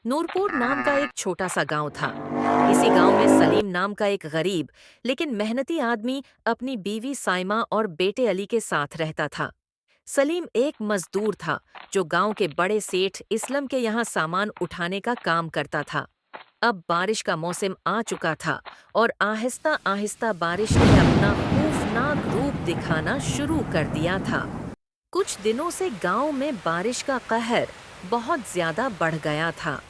नूरपुर नाम का एक छोटा सा गांव था। इसी गांव में सलीम नाम का एक गरीब लेकिन मेहनती आदमी अपनी बीवी साइमा और बेटे अली के साथ रहता था। सलीम एक मजदूर था जो गांव के बड़े सेठ इस्लम के यहाँ सामान उठाने का काम करता था। अब बारिश का मौसम आ चुका था और आहिस्ता आहिस्ता बारिश ने अपना खौफनाक रूप दिखाना शुरू कर दिया था। कुछ दिनों से गांव में बारिश का कहर बहुत ज्यादा बढ़ गया था।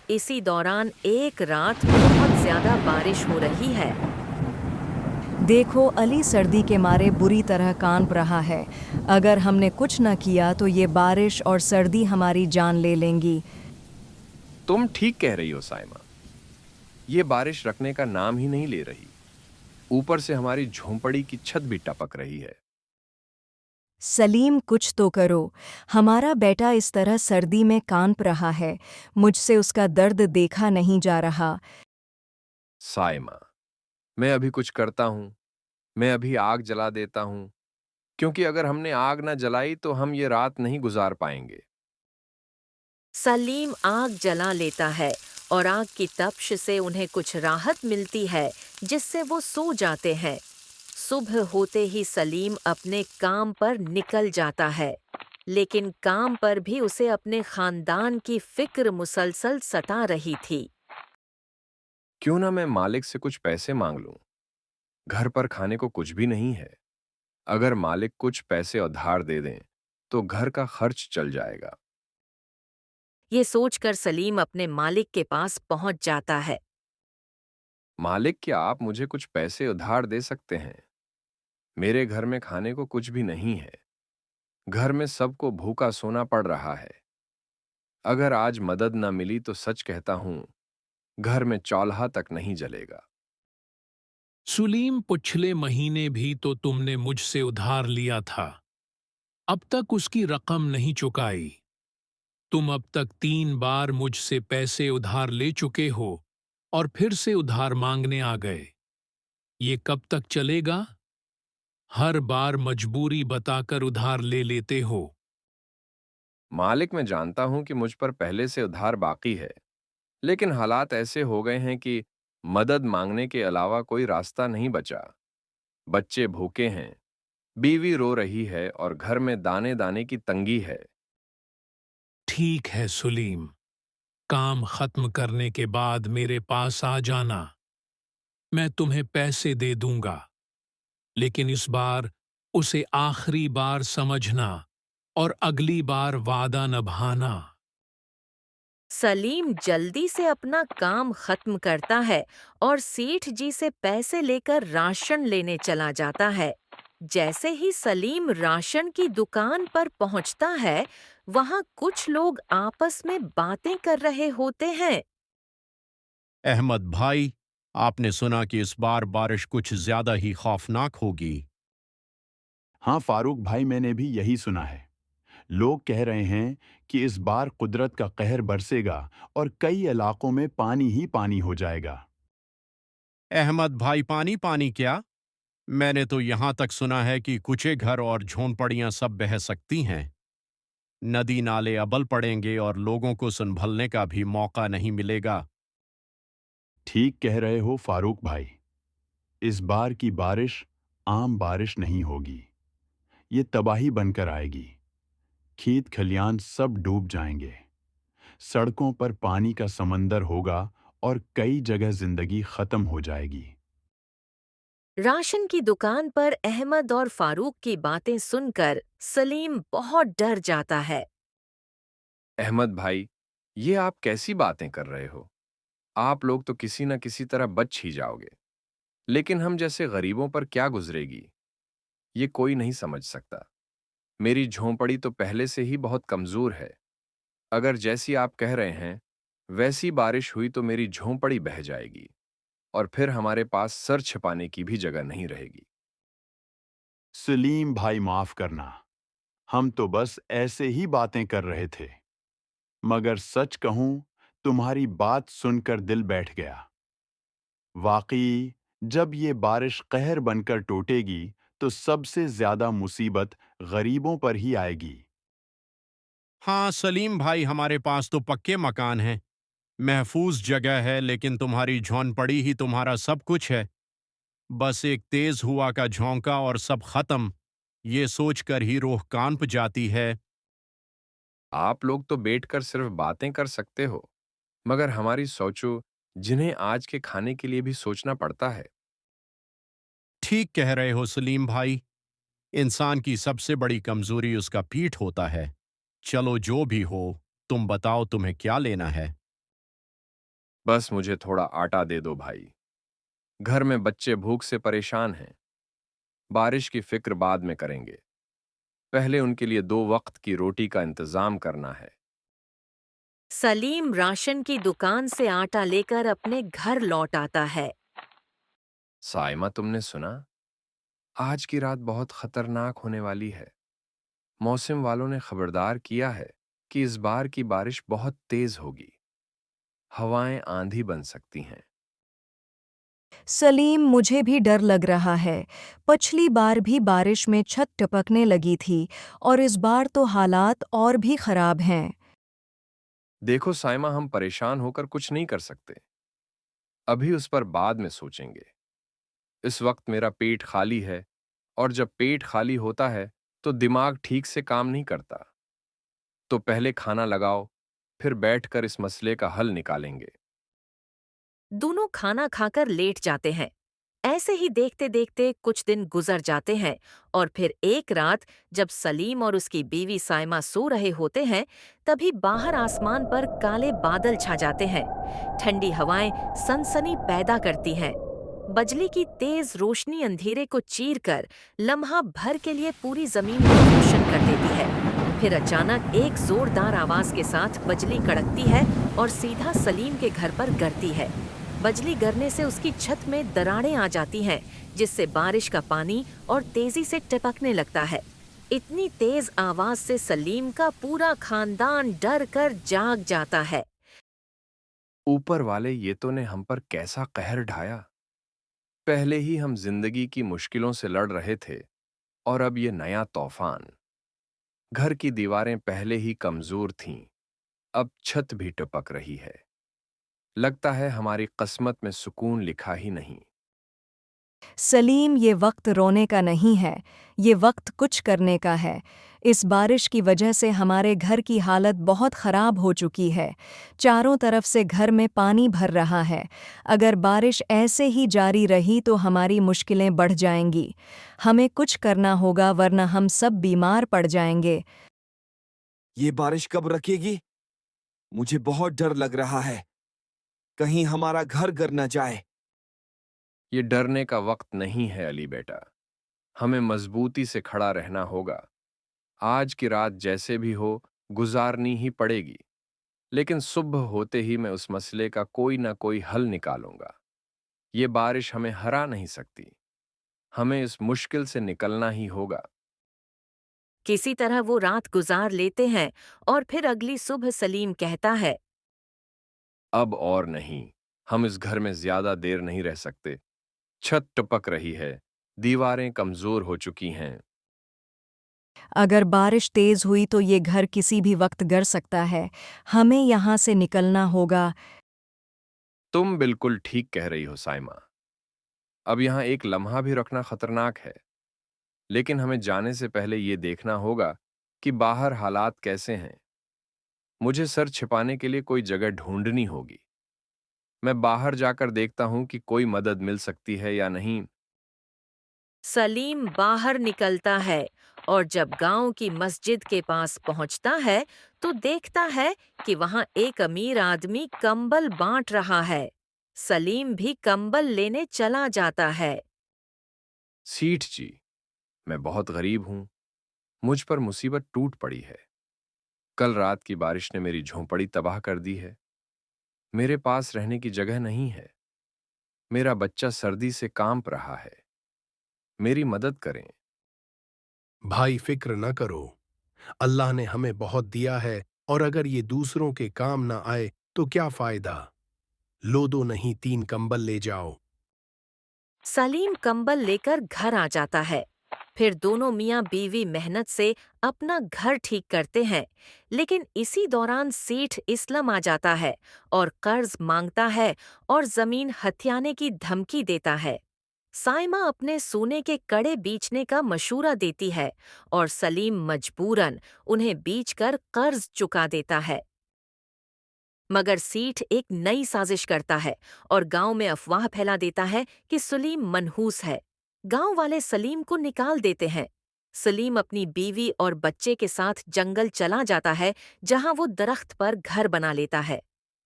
इसी दौरान एक रात बहुत ज्यादा बारिश हो रही है। देखो, अली सर्दी के मारे बुरी तरह कांप रहा है। अगर हमने कुछ न किया तो ये बारिश और सर्दी हमारी जान ले लेंगी। तुम ठीक कह रही हो साइमा। ये बारिश रखने का नाम ही नहीं ले रही। ऊपर से हमारी झोंपड़ी की छत भी टपक रही है। सलीम, कुछ तो करो। हमारा बेटा इस तरह सर्दी में कांप रहा है। मुझसे उसका दर्द देखा नहीं जा रहा। साइमा, मैं अभी कुछ करता हूं। मैं अभी आग जला देता हूं, क्योंकि अगर हमने आग न जलाई तो हम ये रात नहीं गुजार पाएंगे। सलीम आग जला लेता है और आग की तपिश से उन्हें कुछ राहत मिलती है, जिससे वो सो जाते हैं। सुबह होते ही सलीम अपने काम पर निकल जाता है, लेकिन काम पर भी उसे अपने खानदान की फिक्र मुसलसल सता रही थी। क्यों ना मैं मालिक से कुछ पैसे मांग लूं। घर पर खाने को कुछ भी नहीं है। अगर मालिक कुछ पैसे उधार दे दें तो घर का खर्च चल जाएगा। ये सोचकर सलीम अपने मालिक के पास पहुंच जाता है। मालिक, क्या आप मुझे कुछ पैसे उधार दे सकते हैं? मेरे घर में खाने को कुछ भी नहीं है। घर में सबको भूखा सोना पड़ रहा है। अगर आज मदद न मिली तो सच कहता हूं, घर में चौल्हा तक नहीं जलेगा। सुलीम, पिछले महीने भी तो तुमने मुझसे उधार लिया था। अब तक उसकी रकम नहीं चुकाई। तुम अब तक 3 बार मुझसे पैसे उधार ले चुके हो और फिर से उधार मांगने आ गए। ये कब तक चलेगा? हर बार मजबूरी बताकर उधार ले लेते हो। मालिक, मैं जानता हूं कि मुझ पर पहले से उधार बाकी है, लेकिन हालात ऐसे हो गए हैं कि मदद मांगने के अलावा कोई रास्ता नहीं बचा। बच्चे भूखे हैं, बीवी रो रही है और घर में दाने दाने की तंगी है। ठीक है सुलीम, काम खत्म करने के बाद मेरे पास आ जाना। मैं तुम्हें पैसे दे दूंगा, लेकिन इस बार उसे आखिरी बार समझना और अगली बार वादा निभाना। सलीम जल्दी से अपना काम खत्म करता है और सेठ जी से पैसे लेकर राशन लेने चला जाता है। जैसे ही सलीम राशन की दुकान पर पहुंचता है, वहां कुछ लोग आपस में बातें कर रहे होते हैं। अहमद भाई, आपने सुना कि इस बार बारिश कुछ ज्यादा ही खौफनाक होगी। हाँ फारूक भाई, मैंने भी यही सुना है। लोग कह रहे हैं कि इस बार कुदरत का कहर बरसेगा और कई इलाकों में पानी ही पानी हो जाएगा। अहमद भाई, पानी पानी क्या? मैंने तो यहां तक सुना है कि कुछ घर और झोंपड़ियां सब बह सकती हैं। नदी नाले अबल पड़ेंगे और लोगों को संभलने का भी मौका नहीं मिलेगा। ठीक कह रहे हो फारूक भाई। इस बार की बारिश आम बारिश नहीं होगी। ये तबाही बनकर आएगी। खेत खलियान सब डूब जाएंगे। सड़कों पर पानी का समंदर होगा और कई जगह जिंदगी खत्म हो जाएगी। राशन की दुकान पर अहमद और फारूक की बातें सुनकर सलीम बहुत डर जाता है। अहमद भाई, ये आप कैसी बातें कर रहे हो? आप लोग तो किसी न किसी तरह बच ही जाओगे, लेकिन हम जैसे गरीबों पर क्या गुजरेगी, ये कोई नहीं समझ सकता। मेरी झोंपड़ी तो पहले से ही बहुत कमजोर है। अगर जैसी आप कह रहे हैं वैसी बारिश हुई तो मेरी झोंपड़ी बह जाएगी और फिर हमारे पास सर छिपाने की भी जगह नहीं रहेगी। सलीम भाई, माफ करना। हम तो बस ऐसे ही बातें कर रहे थे। मगर सच कहूं, तुम्हारी बात सुनकर दिल बैठ गया। वाकई जब ये बारिश कहर बनकर टूटेगी तो सबसे ज्यादा मुसीबत गरीबों पर ही आएगी। हाँ सलीम भाई, हमारे पास तो पक्के मकान हैं, महफूज जगह है, लेकिन तुम्हारी झोंपड़ी ही तुम्हारा सब कुछ है। बस एक तेज हुआ का झोंका और सब खत्म। ये सोचकर ही रूह कांप जाती है। आप लोग तो बैठकर सिर्फ बातें कर सकते हो, मगर हमारी सोचो, जिन्हें आज के खाने के लिए भी सोचना पड़ता है। ठीक कह रहे हो सलीम भाई, इंसान की सबसे बड़ी कमजोरी उसका पीठ होता है। चलो जो भी हो, तुम बताओ तुम्हें क्या लेना है। बस मुझे थोड़ा आटा दे दो भाई। घर में बच्चे भूख से परेशान हैं। बारिश की फिक्र बाद में करेंगे। पहले उनके लिए 2 वक्त की रोटी का इंतजाम करना है। सलीम राशन की दुकान से आटा लेकर अपने घर लौट आता है। साइमा, तुमने सुना? आज की रात बहुत खतरनाक होने वाली है। मौसम वालों ने खबरदार किया है कि इस बार की बारिश बहुत तेज होगी। हवाएं आंधी बन सकती हैं। सलीम, मुझे भी डर लग रहा है। पिछली बार भी बारिश में छत टपकने लगी थी और इस बार तो हालात और भी खराब हैं। देखो साइमा, हम परेशान होकर कुछ नहीं कर सकते। अभी उस पर बाद में सोचेंगे। इस वक्त मेरा पेट खाली है, और जब पेट खाली होता है तो दिमाग ठीक से काम नहीं करता। तो पहले खाना लगाओ, फिर बैठकर इस मसले का हल निकालेंगे। दोनों खाना खाकर लेट जाते हैं। ऐसे ही देखते देखते कुछ दिन गुजर जाते हैं और फिर एक रात जब सलीम और उसकी बीवी साइमा सो रहे होते हैं, तभी बाहर आसमान पर काले बादल छा जाते हैं। ठंडी हवाएं सनसनी पैदा करती हैं। बजली की तेज रोशनी अंधेरे को चीरकर लम्हा भर के लिए पूरी जमीन को रोशन कर देती है। फिर अचानक एक जोरदार आवाज के साथ बजली कड़कती है और सीधा सलीम के घर पर गिरती है। बजली गिरने से उसकी छत में दरारें आ जाती हैं, जिससे बारिश का पानी और तेजी से टपकने लगता है। इतनी तेज आवाज से सलीम का पूरा खानदान डर कर जाग जाता है। ऊपर वाले ये तो ने हम पर कैसा कहर ढाया। पहले ही हम जिंदगी की मुश्किलों से लड़ रहे थे, और अब ये नया तूफान। घर की दीवारें पहले ही कमजोर थीं, अब छत भी टपक रही है। लगता है हमारी किस्मत में सुकून लिखा ही नहीं। सलीम, ये वक्त रोने का नहीं है, ये वक्त कुछ करने का है। इस बारिश की वजह से हमारे घर की हालत बहुत ख़राब हो चुकी है। चारों तरफ से घर में पानी भर रहा है। अगर बारिश ऐसे ही जारी रही तो हमारी मुश्किलें बढ़ जाएंगी। हमें कुछ करना होगा, वरना हम सब बीमार पड़ जाएंगे। ये बारिश कब रुकेगी? मुझे बहुत डर लग रहा है, कहीं हमारा घर गिर न जाए। ये डरने का वक्त नहीं है अली बेटा। हमें मजबूती से खड़ा रहना होगा। आज की रात जैसे भी हो गुजारनी ही पड़ेगी, लेकिन सुबह होते ही मैं उस मसले का कोई ना कोई हल निकालूंगा। ये बारिश हमें हरा नहीं सकती। हमें इस मुश्किल से निकलना ही होगा। किसी तरह वो रात गुजार लेते हैं और फिर अगली सुबह सलीम कहता है, अब और नहीं, हम इस घर में ज्यादा देर नहीं रह सकते। छत टपक रही है, दीवारें कमजोर हो चुकी हैं। अगर बारिश तेज हुई तो ये घर किसी भी वक्त गिर सकता है। हमें यहाँ से निकलना होगा। तुम बिल्कुल ठीक कह रही हो साइमा। अब यहाँ एक लम्हा भी रखना खतरनाक है, लेकिन हमें जाने से पहले ये देखना होगा कि बाहर हालात कैसे हैं। मुझे सर छिपाने के लिए कोई जगह ढूंढनी होगी। मैं बाहर जाकर देखता हूं कि कोई मदद मिल सकती है या नहीं। सलीम बाहर निकलता है और जब गांव की मस्जिद के पास पहुंचता है तो देखता है कि वहां एक अमीर आदमी कंबल बांट रहा है। सलीम भी कंबल लेने चला जाता है। सीठ जी, मैं बहुत गरीब हूं। मुझ पर मुसीबत टूट पड़ी है। कल रात की बारिश ने मेरी झोंपड़ी तबाह कर दी है। मेरे पास रहने की जगह नहीं है। मेरा बच्चा सर्दी से कांप रहा है। मेरी मदद करें। भाई फिक्र न करो, अल्लाह ने हमें बहुत दिया है, और अगर ये दूसरों के काम ना आए तो क्या फायदा। लो दो नहीं 3 कंबल ले जाओ। सलीम कंबल लेकर घर आ जाता है। फिर दोनों मियां बीवी मेहनत से अपना घर ठीक करते हैं, लेकिन इसी दौरान सेठ इस्लम आ जाता है और कर्ज मांगता है और जमीन हथियाने की धमकी देता है। साइमा अपने सोने के कड़े बेचने का मशूरा देती है और सलीम मजबूरन उन्हें बेचकर कर्ज चुका देता है। मगर सेठ एक नई साजिश करता है और गांव में अफवाह फैला देता है कि सलीम मनहूस है। गांव वाले सलीम को निकाल देते हैं। सलीम अपनी बीवी और बच्चे के साथ जंगल चला जाता है, जहां वो दरख्त पर घर बना लेता है।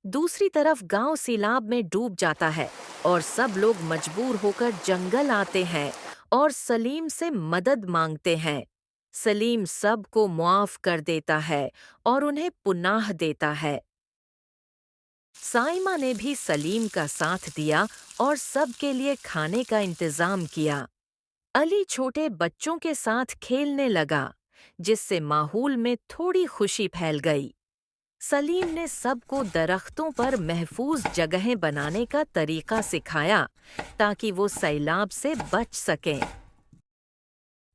दूसरी तरफ गांव सैलाब में डूब जाता है और सब लोग मजबूर होकर जंगल आते हैं और सलीम से मदद मांगते हैं। सलीम सबको मुआफ कर देता है और उन्हें पुनाह देता है। साइमा ने भी सलीम का साथ दिया और सबके लिए खाने का इंतजाम किया। अली छोटे बच्चों के साथ खेलने लगा, जिससे माहौल में थोड़ी खुशी फैल गई। सलीम ने सबको दरख्तों पर महफूज जगहें बनाने का तरीका सिखाया ताकि वो सैलाब से बच सकें।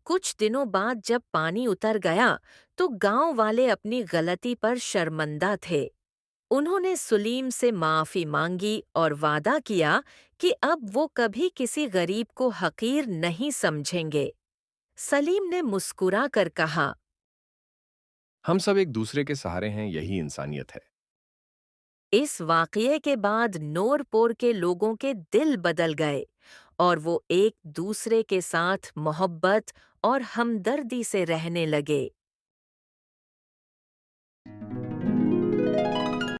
कुछ दिनों बाद जब पानी उतर गया तो गांव वाले अपनी गलती पर शर्मिंदा थे। उन्होंने सलीम से माफ़ी मांगी और वादा किया कि अब वो कभी किसी गरीब को हकीर नहीं समझेंगे। सलीम ने मुस्कुरा कर कहा, हम सब एक दूसरे के सहारे हैं, यही इंसानियत है। इस वाक़ये के बाद नूरपुर के लोगों के दिल बदल गए और वो एक दूसरे के साथ मोहब्बत और हमदर्दी से रहने लगे।